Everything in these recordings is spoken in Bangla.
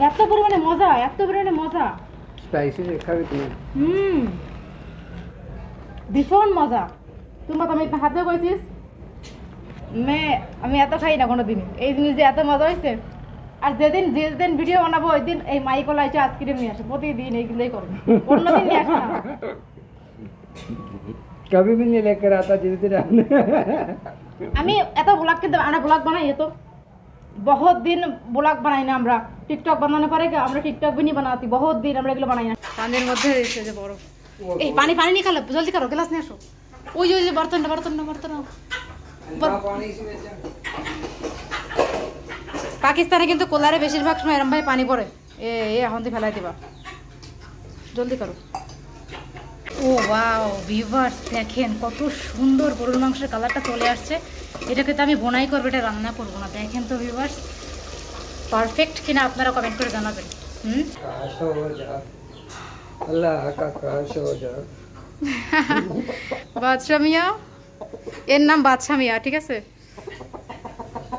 এত পরিমাণে মজা, এত পরিমাণে মজা। স্পাইসি খাবি তুমি? ভীষণ মজা। তুমি তো আমি হাতে কইছিস আমি এত খাই না কোনোদিন, এই জিনিস যে এত মজা হয়েছে। আর যেদিন ভিডিও বানাবো ওই দিন এই মাইকলা এসে আইসক্রিম নিয়ে আসে, প্রতিদিন এইগুলোই করবে, অন্যদিন নিয়ে আসে না। कभी भी नहीं लेकर आता जिस दिन আমি এত ব্লগ কিন্তু আমরা ব্লগ বানাই তো बहुत दिन ব্লগ বানাই না আমরা। টিকটক বানানোর পরে আমরা টিকটক भी नहीं बनाती, बहुत दिन আমরা এগুলো বানাই না। পানির মধ্যে রয়েছে যে বড় এই পানি নিয়ে খালো, জলদি করো, গ্লাস নিয়ে আসো। ওই যে বর্তন পাকিস্তানে কিন্তু কোলারে বেশিরভাগ সময় এরম ভাই পানি পড়ে। এখন দিয়ে ফেলাই দিবা, জলদি করো। ও ওয়াও ভিউয়ার্স, দেখেন কত সুন্দর গরুর মাংসের কালারটা চলে আসছে। এটাকে তো আমি বোনাই করবো, এটা রান্না করবো না। দেখেন তো ভিউয়ার্স, পারফেক্ট কিনা আপনারা কমেন্ট করে জানাবেন। বাদশা মিয়া, এর নাম বাদশা মিয়া, ঠিক আছে?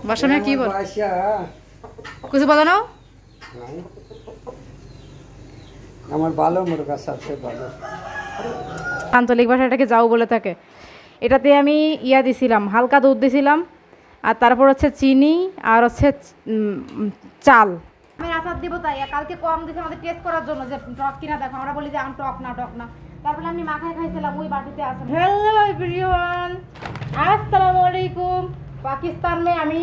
বাদশা মিয়া কি বল, কিছু বলো না? আমার ভালো মুরগা সবচেয়ে ভালো। আঞ্চলিক ভাষা এটাকে যাও বলে থাকে। এটাতে আমি দিছিলাম, হালকা দুধ দিছিলাম, আর তারপর হচ্ছে চিনি আর হচ্ছে চাল। আমি আচার দিব তাই কালকে কম দিছে আমাদের টেস্ট করার জন্য যে টক কিনা দেখো। আমরা বলি যে আমি টক না। তারপরে আমি মাখায় খাইছিলাম ওই বাটিতে আছে। হ্যালো এভরিওয়ান, আসসালামু আলাইকুম। পাকিস্তান মে আমি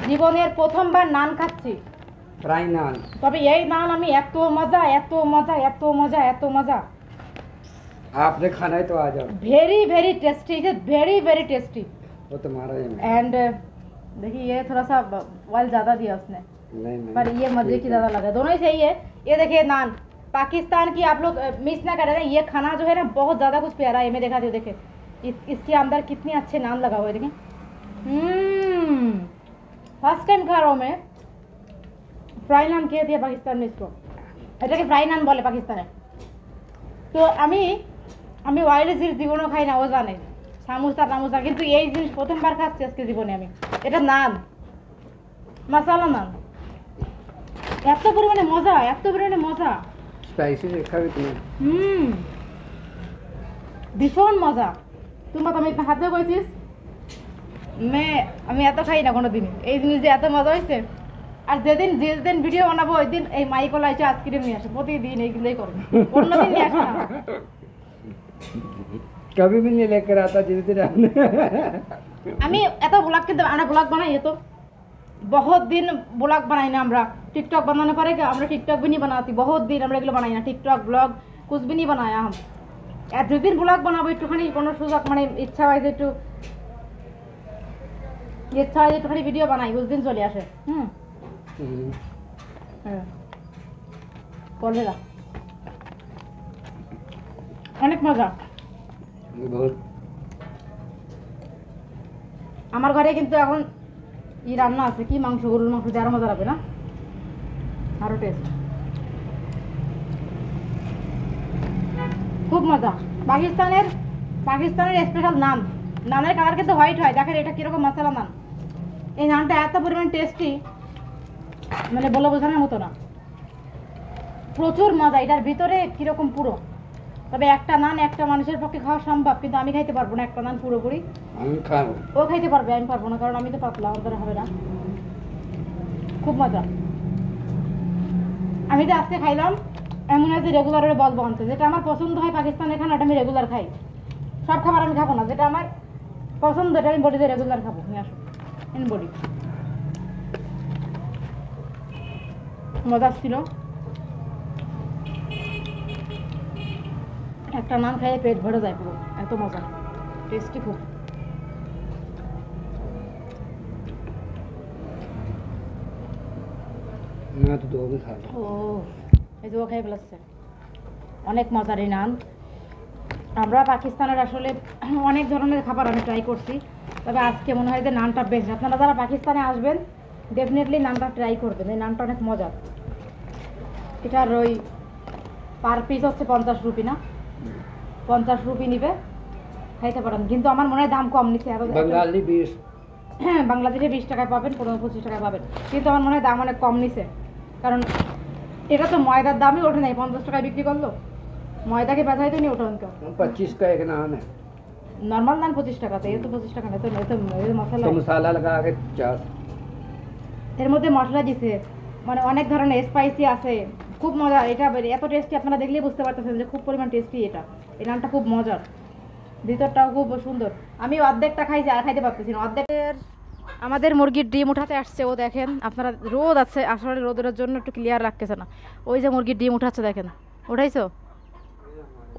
জীবনের প্রথমবার নান খাচ্ছি, ফ্রাই নান। তবে এই নান আমি এত মজা। आपने खाना है तो आ जाओ। Very tasty, very tasty. वो तुम्हारा ही है। एंड देखिए ये थोड़ा सा ऑयल ज़्यादा दिया उसने, नहीं पर ये मजे की ज़्यादा लगा। दोनों ही सही है। ये देखिए नान पाकिस्तान की, आप लोग मिस ना करें। ये खाना जो है ना बहुत ज़्यादा कुछ प्यारा है। मैं देखा थी, देखे इसके अंदर कितने अच्छे नान लगा हुआ है, देखें। फर्स्ट टाइम खा रहा हूँ मैं। फ्राई नान कह दिया पाकिस्तान में इसको, এটা কি ফ্রাই নান বলে পাকিস্তানে। তো আমি অয়েলি জিনিস জীবনও খাই না, ও জানে, সামোসা, কিন্তু এই জিনিস প্রথমবার খাচ্ছি আজকে জীবনে আমি। এটা নান, মশালা নান, এত পরিমাণে মজা। স্পাইসি খাবি তুমি? ভীষণ মজা। তুমি তো আমি হাতে কইছিস আমি এত খাই না কোনোদিন, এই জিনিস যে এত মজা হয়েছে। আর যেদিন ভিডিও বানাবো ওই দিন এই মাইকলা এসে আইসক্রিম নিয়ে আসে, প্রতিদিন এইগুলোই করবে, অন্যদিন নিয়ে আসে না। कभी भी नहीं लेकर आता जिस दिन আমি এত ব্লগ কিন্তু আমরা ব্লগ বানাই তো बहुत दिन ব্লগ বানাই না আমরা। টিকটক বানানোর পরে আমরা টিকটক भी नहीं बनाती, बहुत दिन আমরা এগুলো বানাই না। টিকটক ব্লগ कुछ भी नहीं बनाया हम। আর যেদিন ব্লগ বানাবো একটুখানি কোনো সুযোগ মানে ইচ্ছা হয় যে একটুখানি ভিডিও বানাই, উস দিন চলে আসে। কলেরা অনেক মজা। আমার ঘরে কিন্তু এখন রান্না আছে, কি মাংস, গরুর মাংস, আরো মজা লাগবে না, আরো টেস্ট, খুব মজা। পাকিস্তানের স্পেশাল নানের কালার কিন্তু হোয়াইট হয়। দেখেন এটা কিরকম মশলা নান। এই নানটা এত পরিমাণ টেস্টি, মানে বলে বোঝানোর মতো না, প্রচুর মজা। এটার ভিতরে কিরকম পুরো, তবে একটা নান একটা মানুষের পক্ষে খাওয়া সম্ভব, কিন্তু আমি খাইতে পারবো না একটা নান পুরোপুরি। আমি খাবো, ও খাইতে পারবে, আমি পারবো না, কারণ আমি তো পাতলা, আমার দ্বারা হবে না। খুব মজা। আমি যে আজকে খাইলাম এমন আছে রেগুলার বলবো আনতে, যেটা আমার পছন্দ হয় পাকিস্তানের খানাটা আমি রেগুলার খাই। সব খাবার আমি খাবো না, যেটা আমার পছন্দ এটা আমি বডিতে রেগুলার খাবো। নিয়ে আসো বডি, মজা ছিল। একটা নান খাইয়ে পেট ভরে যায় পুরো, এত মজা, টেস্টি খুব। না তো দো भी खा लो। ও এই যে ও খাই ফেলাচ্ছে, অনেক মজার এই নান। আমরা পাকিস্তানের আসলে অনেক ধরনের খাবার আমি ট্রাই করছি, তবে আজকে মনে হয় যে নানটা বেস্ট। আপনারা যারা পাকিস্তানে আসবেন ডেফিনেটলি নানটা ট্রাই করবেন, এই নানটা অনেক মজার। এটার ওই পার পিস হচ্ছে 50 রুপি, না 50 রুপি নিবে, খাইতে পারেন। কিন্তু আমার মনে হয় দাম কম নিচ্ছে, বাঙালি 20, হ্যাঁ বাংলাদেশে 20 টাকায় পাবেন, 25 টাকায় পাবেন, কিন্তু আমার মনে হয় দাম অনেক কম নিছে, কারণ এটা তো ময়দার দামই ওঠে নাই, 50 টাকায় বিক্রি করলো। ময়দাকে বেচাই তো নি ওঠে অঙ্ক। 25 का एक नान है নর্মাল দাম 25 টাকা, তো এ তো 25 টাকা না, তো এই মশলা तो मसाला लगा के 50। এর মধ্যে মশলা দিছে, মানে অনেক ধরনের স্পাইসি আছে, খুব মজা। এটা এত টেস্টি, আপনারা দেখলেই বুঝতে পারতেছেন যে খুব পরিমাণ টেস্টি এটা। এই নানটা খুব মজার, ভিতরটাও খুব সুন্দর। আমি অর্ধেকটা খাইছি, আর খাইতে পারতেছি না। অর্ধেকের আমাদের মুরগির ডিম উঠাতে আসছে, ও দেখেন আপনারা, রোদ আছে আসলে, রোদের জন্য একটু ক্লিয়ার রাখতেছে না। ওই যে মুরগির ডিম উঠাচ্ছে দেখেন, উঠাইছো?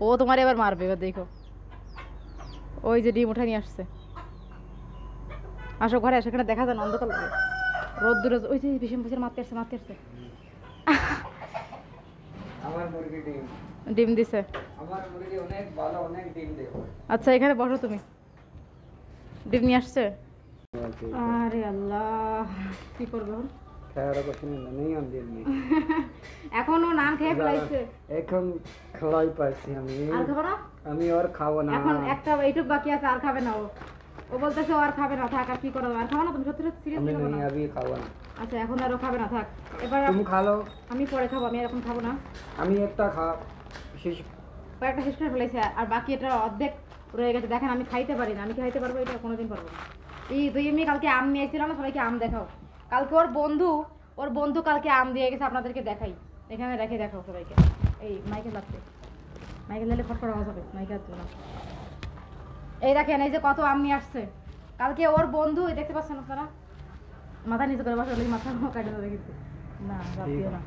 ও তোমার এবার মারবে, এবার দেখো। ওই যে ডিম উঠা নিয়ে আসছে, আসো ঘরে, সেখানে দেখা যায় না, অন্ধকার লাগে, রোদ দূরে। ওই যে ভীষণ ভীষণ মারতে আসছে, মারতে আসছে। আমার মুরগি ডিম, ডিম দিছে। আমার মুরগি অনেক ভালো, অনেক ডিম দেয়। আচ্ছা এখানে বসো তুমি, ডিম নিয়ে আসছে। আরে আল্লাহ, কি করবো এখন? खैर कुछ नहीं हम दिन में এখনো নান খেয়ে ফেলাইছে। এখন খাওয়াই পাইছি আমি, আর খাবো না আমি আর খাবো না। এখন একটা এইটুক বাকি আছে, আর খাবে না ও। ও বলতেছে ও আর খাবে না, থাক। আর কি করবো, আর খাবো না? তুমি সত্যি আমি সিরিয়াসলি খাবো না? नहीं अभी খাবো না। আচ্ছা এখন আর ও খাবে না, থাক। এবার তুমি খালো, আমি পরে খাবো, আমি আর এখন খাবো না। আমি একটা শেষ কয়েকটা শেষ করে ফেলেছে, আর বাকি এটা অর্ধেক রয়ে গেছে। দেখেন আমি খাইতে পারি না, আমি কি খাইতে পারবো? এটা কোনোদিন পারবো না। এই তুই এমনি কালকে আম নিয়ে এসেছিল না, সবাইকে আম দেখাও। কালকে ওর বন্ধু কালকে আম দিয়ে গেছে, আপনাদেরকে দেখাই। এখানে রেখে দেখাও সবাইকে। এই মাইকে লাগছে, মাইকে দিলে ফট করে আওয়াজ হবে, মাইকে লাগছে না। এই দেখেন, এই যে কত আম নিয়ে আসছে কালকে ওর বন্ধু, এই দেখতে পাচ্ছেন আপনারা? মাথা নিচে করে বসে, মাথা কাটে দেবে কিন্তু না, ভাবতিও না,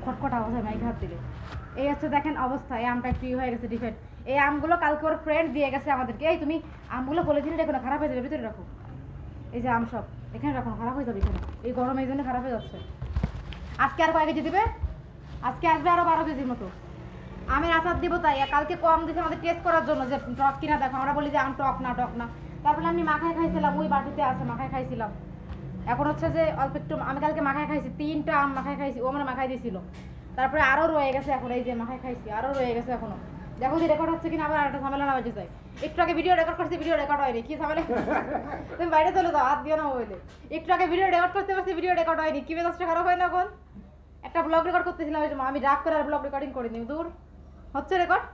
খটখট আওয়াজ হয় মাইকে হাত দিলে। এই হচ্ছে দেখেন অবস্থা, এই আমটা একটু হয়ে গেছে ডিফেক্ট। এই আমগুলো কালকে ওর ফ্রেন্ড দিয়ে গেছে আমাদেরকে। এই তুমি আমগুলো পলিথিনে রেখো না, খারাপ হয়ে যাবে, ভিতরে রাখো। এই যে আম সব এখানে রাখো, খারাপ হয়ে যাবে এখানে, এই গরমে এই জন্য খারাপ হয়ে যাচ্ছে। আজকে আর কয় কেজি দিবে? আজকে আসবে আরো 12 কেজির মতো আমের আচার দিব। তাই কালকে কম দিয়েছে আমাদের টেস্ট করার জন্য, যে টক কিনা দেখো। আমরা বলি যে আম টক না, টক না। তারপরে আমি মাখায় খাইছিলাম, ওই বাটিতে আছে, মাখায় খাইছিলাম। এখন হচ্ছে যে অল্প একটু, আমি কালকে মাখায় খাইছি, 3টা আম মাখায় খাইছি, ও আমার মাখায় দিয়েছিল। তারপরে আরও রয়ে গেছে, এখন এই যে মাখায় খাইছি, আরও রয়ে গেছে এখনো। দেখো যে রেকর্ড হচ্ছে কিনা, আবার একটা ঝামেলা না বাজে যায়। একটু আগে ভিডিও রেকর্ড করছি, ভিডিও রেকর্ড হয়নি, কি ঝামেলা? তুমি বাইরে চলে যাও, হাত দিও না মোবাইলে। একটু আগে ভিডিও রেকর্ড করতে পারছি, ভিডিও রেকর্ড হয়নি, কি মেজাজটা খারাপ হয় না? এখন একটা ব্লগ রেকর্ড করতেছিলাম, ওই আমি রাগ করে আর ব্লগ রেকর্ডিং করিনি। দূর হচ্ছে রেকর্ড,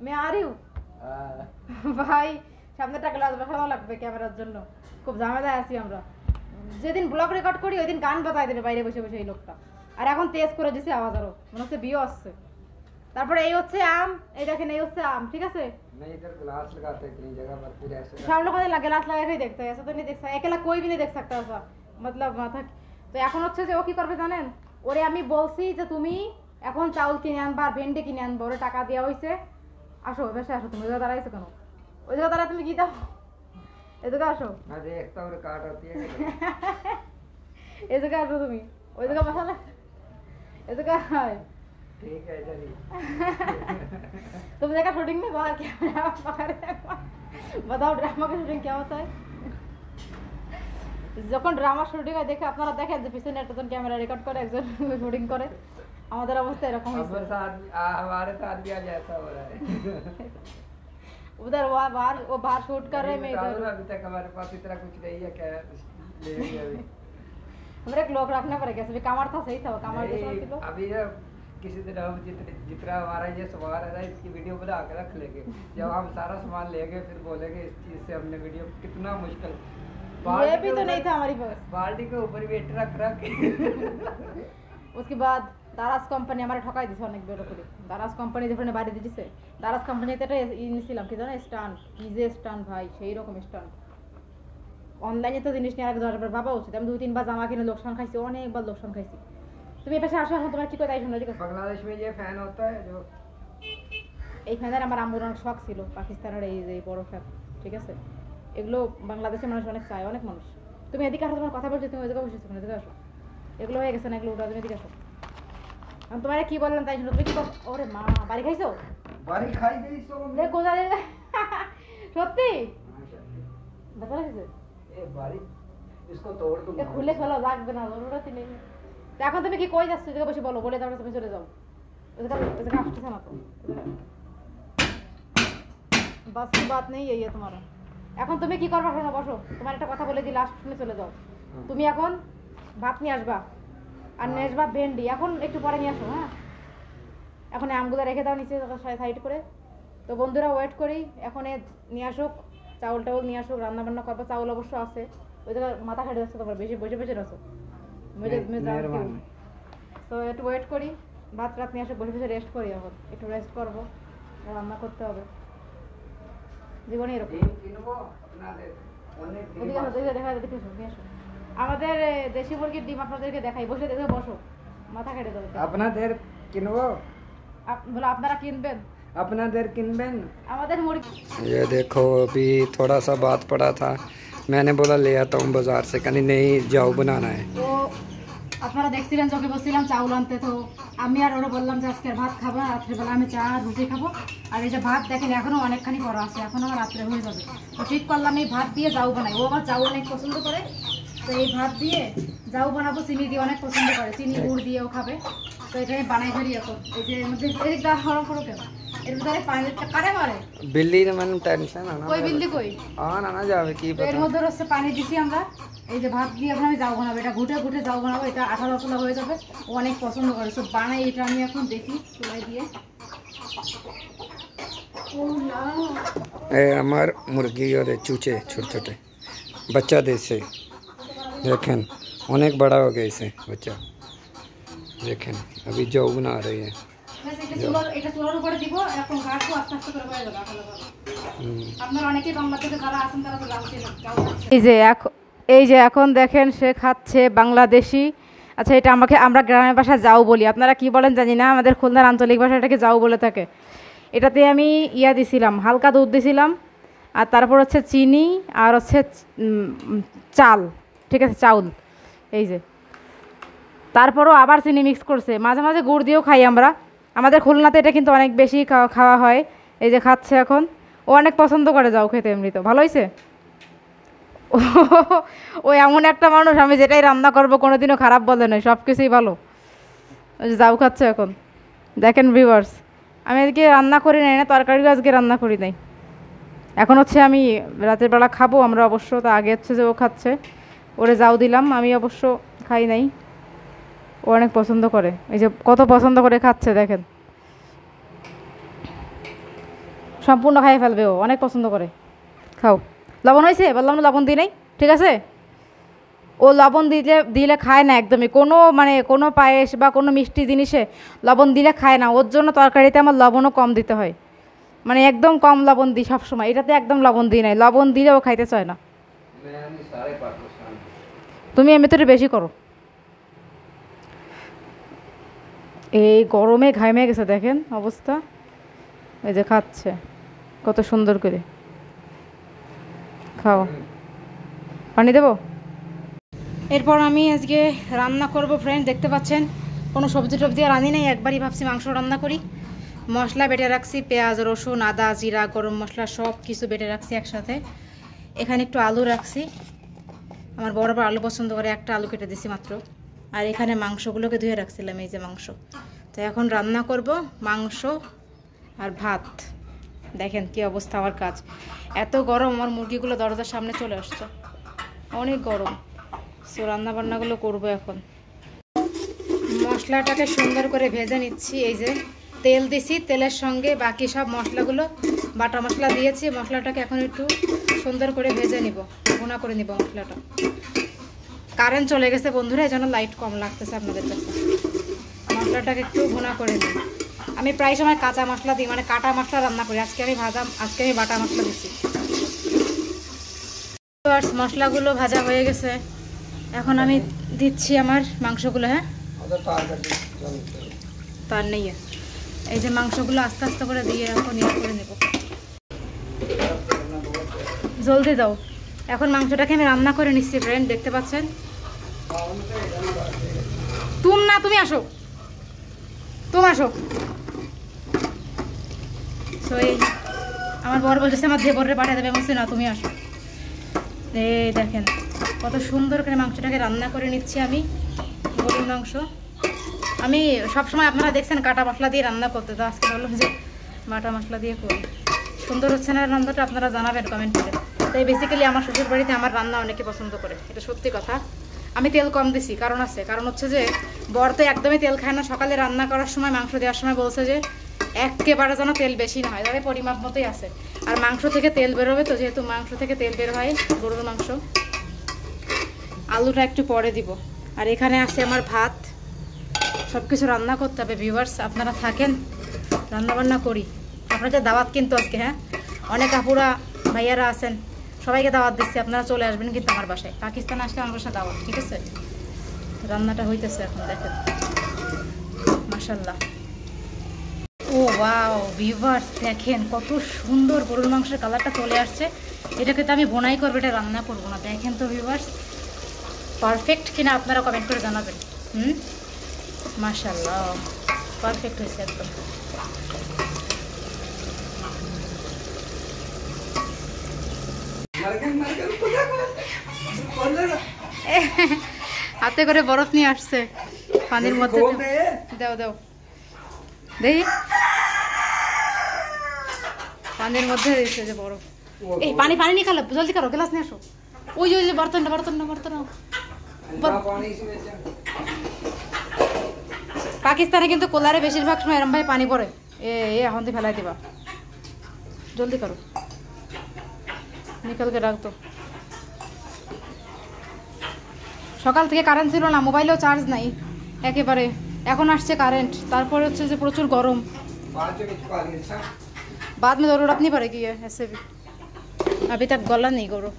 মে আর ইউ ভাই, সামনে টাকা বসানো লাগবে ক্যামেরার জন্য, খুব ঝামেলায় আছি আমরা। যেদিন ব্লগ রেকর্ড করি ওই দিন গান বাজায় দেবে বাইরে বসে বসে এই লোকটা। আর এখন তেজ করে দিছে আওয়াজ, আরো মনে হচ্ছে বিয়ে আসছে। তারপরে এই হচ্ছে আম, এই দেখেন এই হচ্ছে আম, ঠিক আছে? नहीं इधर ग्लास लगाते हैं कई जगह पर, फिर ऐसे सामने को लगे ग्लास लगा के देखते हैं, ऐसा तो नहीं देख सकता, अकेला कोई भी नहीं देख सकता ऐसा, मतलब মাথা। তো এখন হচ্ছে যে ও কি করবে জানেন? ওরে আমি বলছি যে তুমি এখন চাউল কিনে আনবা আর ভেন্ডি কিনে আনবা, ওরে টাকা দেওয়া হয়েছে। আসো বেশি আসো, তুমি ওই জায়গায় দাঁড়াইছো কেন? ওই জায়গায় দাঁড়ায় তুমি কি দাও? এদিকে আসো, मैं देखता हूँ रिकॉर्ड होती है এই জায়গায় আসো তুমি, ওই জায়গায় বসালে এদিকে আয়। ठीक है इधर ही तुम देखा शूटिंग में बाहर कैमरा पकड़ बताओ ड्रामा का शूटिंग क्या होता है? যখন ড্রামা শুটিং হয় দেখে আপনারা দেখেন যে পিছনে একজন ক্যামেরা রেকর্ড করে, একজন শুটিং করে। আমাদের অবস্থা এরকম হয়েছে। हमारे साथ भी आज ऐसा हो रहा है उधर वो बाहर शूट कर रहे हैं, मैं इधर। अभी तक हमारे पास इतना कुछ नहीं है, क्या लेंगे अभी हमारे एक लोग रखना पड़ेगा, अभी कमर था, सही था वो कमर जैसा नहीं, किलो। अभी ये किसी दिन हम जितना हमारा ये सामान है ना, इसकी वीडियो बना के रख लेंगे। जब हम सारा सामान लेंगे फिर बोलेंगे इस चीज से हमने वीडियो, कितना मुश्किल। ये भी तो नहीं था हमारी पास। बाल्टी के ऊपर वेट रख रख उसके बाद দারাজ কোম্পানি আমার ঠকাই দিছে অনেক বের করে। দারাজ কোম্পানি যেখানে বাড়ি দিয়েছে, দারাজ কোম্পানিতে একটা নিয়েছিলাম, কি জানো, স্ট্যান্ড, কি যে স্ট্যান্ড ভাই, সেই রকম স্ট্যান্ড। অনলাইনে তো জিনিস নিয়ে আর দরকার বাবা উচিত। আমি 2-3 বার জামা কিনে লোকসান খাইছি, অনেকবার লোকসান খাইছি। তুমি এই পাশে আসো, এখন তোমার কি করে তাই শোনো, ঠিক আছে? बांग्लादेश में ये फैन होता है जो, এই ফ্যানের আমার আম্মুর অনেক শখ ছিল, পাকিস্তানের এই যে বড় ফ্যান, ঠিক আছে? এগুলো বাংলাদেশের মানুষ অনেক চায়, অনেক মানুষ। তুমি এদিকে আসো, তোমার কথা বলছি, তুমি ওইদিকে বসেছো, এদিকে আসো। এগুলো হয়ে গেছে না, এগুলো উঠা, তুমি এদিকে আসো। আমি তোমার কি বললাম তাই শোনো, তুমি কি বল? ওরে মা, বাড়ি খাইছো? बारी खाई गई सो দেখ কোথায় সত্যি দেখা লাগছে। ए बारी इसको तोड़ दूंगा। খুলে ফেলো, লাগবে না, জরুরতই নেই। তো এখন তুমি কি কই যাচ্ছ? এদিকে বসে বলো, বলে তারপরে তুমি চলে যাও। এদিকে আসতেছে না তো, বাস কি বাত নেই এই তোমার। এখন তুমি কি করবা শোনো, বসো। তোমার একটা কথা বলে দিই, লাস্ট শুনে চলে যাও। তুমি এখন ভাত নিয়ে আসবা, আর নেসবা ভেন্ডি এখন একটু পরে নিয়ে আসো। হ্যাঁ, এখন এই আমগুলো রেখে দাও নিচে সাইড করে। তো বন্ধুরা ওয়েট করি, এখন নিয়ে আসুক চাউল টাউল নিয়ে আসুক, রান্না বান্না করবো। চাউল অবশ্য আছে, ওই জায়গায় মাথা খেটে যাচ্ছে তোমরা বেশি বসে বসে রয়েছো। তো একটু ওয়েট করি, ভাত রাত নিয়ে আসে, বসে বসে রেস্ট করি। এখন একটু রেস্ট করবো, রান্না করতে হবে। জীবনে এরকম আমাদের দেশি মুরগির ডিম আপনাদেরকে দেখাই, বসে দেখে বসো, মাথা খেটে দেবো। আপনাদের কিনবো, বলো আপনারা কিনবেন, আপনাদের কিনবেন আমাদের মুরগি। ये देखो अभी थोड़ा सा बात पड़ा था, मैंने बोला ले आता हूँ बाजार से, कहनी नहीं जाओ बनाना है। তো আপনারা দেখছিলেন চোখে বসছিলাম চাউল আনতে, তো আমি আর ওরা বললাম যে আজকে ভাত খাবো না, রাত্রেবেলা আমি চা আর রুটি খাবো। আর এই যে ভাত দেখেন এখনো অনেকখানি করা আছে, এখন আমার রাত্রে হয়ে যাবে। তো ঠিক করলাম এই ভাত দিয়ে জাউ বানাই, ও আবার জাউ অনেক পছন্দ করে। তো এই ভাত দিয়ে জাউ বানাবো, চিনি দিয়ে অনেক পছন্দ করে, চিনি গুড় দিয়েও খাবে। তো এটা আমি বানাই ফেলি এখন। এই যে এর মধ্যে এদিক দা হরম করো কেন, এর ভিতরে পানি কারে মারে बिल्ली ने मैंने टेंशन है ना, কই বিল্লি কই, ना जावे की তো এর মধ্যে হচ্ছে পানি দিছি আমরা। এই যে ভাত দিয়ে এখন আমি জাউ বানাবো, এটা ঘুটে ঘুটে জাউ বানাবো, এটা আঠালো আঠালো হয়ে যাবে। ও অনেক পছন্দ করে, তো বানাই এটা আমি এখন দেখি চুলাই দিয়ে। ए हमार मुर्गी और चूचे छोटे छोटे बच्चा देसे देखें, अनेक बड़ा हो गया इसे बच्चा, देखें अभी जाऊ बना रही है। এটা চুলার উপরে দিব, এখন ঘাটও আস্তে আস্তে করে হয়ে যাবে আঠালো ভাবে। আপনারা অনেকেই বাংলাদেশে যারা আছেন তারা তো জানছেন। এই যে এখন দেখেন সে খাচ্ছে বাংলাদেশি। আচ্ছা, এটা আমরা গ্রামের ভাষা যাও বলি, আপনারা কি বলেন জানি না, আমাদের খুলনার আঞ্চলিক ভাষা এটাকে যাও বলে থাকে। এটাতে আমি দিছিলাম, হালকা দুধ দিছিলাম, আর তারপর হচ্ছে চিনি আর হচ্ছে চাল, ঠিক আছে, চাউল। এই যে তারপরও আবার চিনি মিক্স করছে, মাঝে মাঝে গুড় দিয়েও খাই আমরা। আমাদের খুলনাতে এটা কিন্তু অনেক বেশি খাওয়া হয়। এই যে খাচ্ছে এখন, ও অনেক পছন্দ করে যাও খেতে, এমনি তো ভালো হয়েছে। ও এমন একটা মানুষ, আমি যেটাই রান্না করবো কোনোদিনও খারাপ বলে নয়, সব কিছুই ভালো। যাও খাচ্ছে এখন, দেখেন ভিউয়ার্স। আমি আজকে রান্না করি নাই, না তরকারিও আজকে রান্না করি নাই। এখন হচ্ছে আমি রাতের বেলা খাবো আমরা অবশ্য, তো আগে হচ্ছে যে ও খাচ্ছে, ওরে যাও দিলাম, আমি অবশ্য খাই নাই। ও অনেক পছন্দ করে, এই যে কত পছন্দ করে খাচ্ছে দেখেন, সম্পূর্ণ খাই ফেলবে, ও অনেক পছন্দ করে। খাও, লবণ হয়েছে বললাম না, লবণ দিই নাই, ঠিক আছে। ও লবণ দিলে খায় না একদমই, কোনো পায়েস বা কোনো মিষ্টি জিনিসে লবণ দিলে খায় না। ওর জন্য তরকারিতে আমার লবণও কম দিতে হয়, মানে একদম কম লবণ দিই সবসময়। এটাতে একদম লবণ দিই নাই, লবণ দিলে ও খাইতে চায় না। তুমি এমনি তো বেশি করো। এই গরমে ঘামে গেছে দেখেন অবস্থা। এই যে খাচ্ছে কত সুন্দর করে, খাও, পানি দেবো। এরপর আমি আজকে রান্না করব ফ্রেন্ড, দেখতে পাচ্ছেন কোনো সবজি টবজি আর রাঁধি নেই, একবারই ভাবছি মাংস রান্না করি। মশলা বেটে রাখছি, পেঁয়াজ রসুন আদা জিরা গরম মশলা সব কিছু বেটে রাখছি একসাথে। এখানে একটু আলু রাখছি, আমার বড় বড় আলু পছন্দ করে, একটা আলু কেটে দিছি মাত্র। আর এখানে মাংসগুলোকে ধুয়ে রাখছিলাম, এই যে মাংস। তো এখন রান্না করব মাংস আর ভাত। দেখেন কি অবস্থা আমার কাজ, এত গরম, আমার মুরগিগুলো দরজার সামনে চলে আসছে, অনেক গরম। সো রান্না বান্নাগুলো করবো এখন। মশলাটাকে সুন্দর করে ভেজে নিচ্ছি, এই যে তেল দিছি, তেলের সঙ্গে বাকি সব মশলাগুলো বাটা মশলা দিয়েছি। মশলাটাকে এখন একটু সুন্দর করে ভেজে নিব, ভুনা করে নিব মশলাটা। কারেন্ট চলে গেছে বন্ধুরা, এই জন্য লাইট কম লাগতেছে আপনাদের কাছে। মশলাটাকে একটু ভুনা করে নিই। আমি প্রায় সময় কাঁচা মশলা দিই, মানে কাটা মশলা রান্না করি। আজকে আমি বাটা মশলা দিচ্ছি। মশলাগুলো ভাজা হয়ে গেছে, এখন আমি দিচ্ছি আমার মাংসগুলো। হ্যাঁ, তার নেই, এই যে মাংসগুলো আস্তে আস্তে করে দিয়ে এখন করে নেব। জলদি দাও। এখন মাংসটাকে আমি রান্না করে নিচ্ছি ফ্রেন্ড, দেখতে পাচ্ছেন। তুমি আসো, আসো। তো এই আমার বর বলতেছে আমার দেবরে পাঠিয়ে দেবে, বলছে না তুমি আসো। এই দেখেন কত সুন্দর করে মাংসটাকে রান্না করে নিচ্ছি আমি, গরুর মাংস। আমি সবসময় আপনারা দেখছেন কাটা মশলা দিয়ে রান্না করতে, তো আজকে বললাম যে বাটা মশলা দিয়ে করি। সুন্দর হচ্ছে না রান্নাটা, আপনারা জানাবেন কমেন্ট করে। তাই বেসিক্যালি আমার শ্বশুর বাড়িতে আমার রান্না অনেকে পছন্দ করে, এটা সত্যি কথা। আমি তেল কম দিছি, কারণ আছে, কারণ হচ্ছে যে বর তো একদমই তেল খায় না। সকালে রান্না করার সময়, মাংস দেওয়ার সময় বলছে যে একেবারে যেন তেল বেশি না হয়, তবে পরিমাপ মতোই আছে। আর মাংস থেকে তেল বেরোবে তো, যেহেতু মাংস থেকে তেল বের হয় গরুর মাংস। আলুটা একটু পরে দিব। আর এখানে আছে আমার ভাত, সব কিছু রান্না করতে হবে। ভিউয়ার্স আপনারা থাকেন, রান্না বান্না করি। আপনাদের দাওয়াত কিন্তু আজকে, হ্যাঁ, অনেক আপুরা ভাইয়ারা আছেন, সবাইকে দাওয়াত দিচ্ছি, আপনারা চলে আসবেন কিন্তু আমার বাসায়। পাকিস্তানে আসলে আমার বাসায় দাওয়াত, ঠিক আছে? রান্নাটা হইতেছে এখন, দেখেন মাশাআল্লাহ। ও ওয়াও ভিউয়ার্স, দেখেন কত সুন্দর গরুর মাংসের কালারটা চলে আসছে। এটাকে তো আমি বোনাই করবো, এটা রান্না করবো না। দেখেন তো ভিউয়ার্স, পারফেক্ট কিনা আপনারা কমেন্ট করে জানাবেন। মাশাআল্লাহ, পারফেক্ট হয়েছে একদম। হাতে করে বরফ নিয়ে আসছে পানির মধ্যে। দাও দাও দেখি, পানির মধ্যে দিয়েছে যে বরফ। এই পানি পানি নিয়ে খালো, জলদি করো, গ্লাস নিয়ে আসো। ওই যে বর্তনটা বর্তনটা বর্তন। পাকিস্তানে কিন্তু কোলারে বেশিরভাগ সময় এরম ভাই পানি পড়ে। এখন দিয়ে ফেলাই দিবা, জলদি করো, নিকালকে রাখতো। সকাল থেকে কারেন্ট ছিল না, মোবাইলেও চার্জ নাই একেবারে। এখন আসছে কারেন্ট, তারপরে হচ্ছে যে প্রচুর গরম। बाद में जरूरत नहीं पड़ेगी है, ऐसे भी अभी तक गला नहीं करो।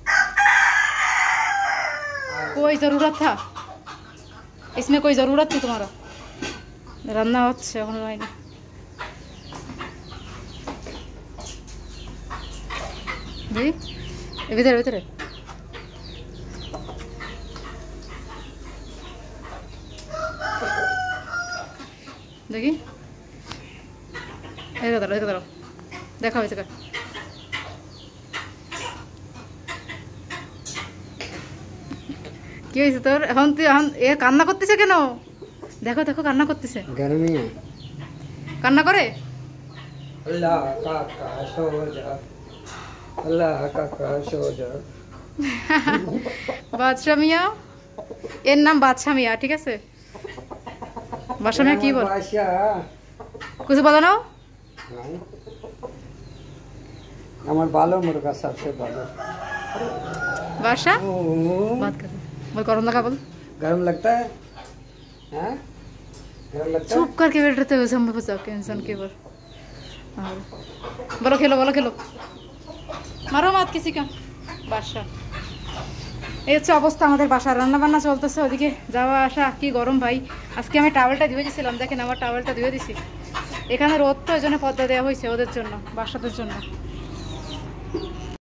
कोई ज़रूरत था इसमें, कोई ज़रूरत थी तुम्हारा? রান্না হচ্ছে এখন লাইনে। ভিতরে ভিতরে দেখি, এদিকে দাঁড়াও, এদিকে দাঁড়াও, দেখা হয়েছে। কি হয়েছে তোর? এখন তুই এ কান্না করতেছে কেন? দেখো দেখো, কান্না করতেছে। गर्मी है, কান্না করে। अल्लाह का सो जा, अल्लाह का सो जा। বাদশা মিয়া, এর নাম বাদশা মিয়া, ঠিক আছে? বাদশা মিয়া কি বল? কিছু বলো না। আমার ভালো মুরগা सबसे ভালো। बादशाह बात कर, बोल गरम लगा, बोल गरम लगता है, हैं? गरम लगता है। चुप करके बैठ रहते वैसे हम बचा के इंसान के ऊपर। बोलो खेलो, बोलो खेलो, मारो मत किसी का। बादशाह, এই হচ্ছে অবস্থা আমাদের বাসার। রান্না বান্না চলতেছে, ওদিকে যাওয়া আসা, কি গরম ভাই। আজকে আমি টাওয়েলটা ধুয়ে দিয়েছিলাম, দেখেন আমার টাওয়েলটা ধুয়ে দিছি। এখানে রোদ তো, এই জন্য পর্দা দেওয়া হয়েছে ওদের জন্য, বাচ্চাদের জন্য।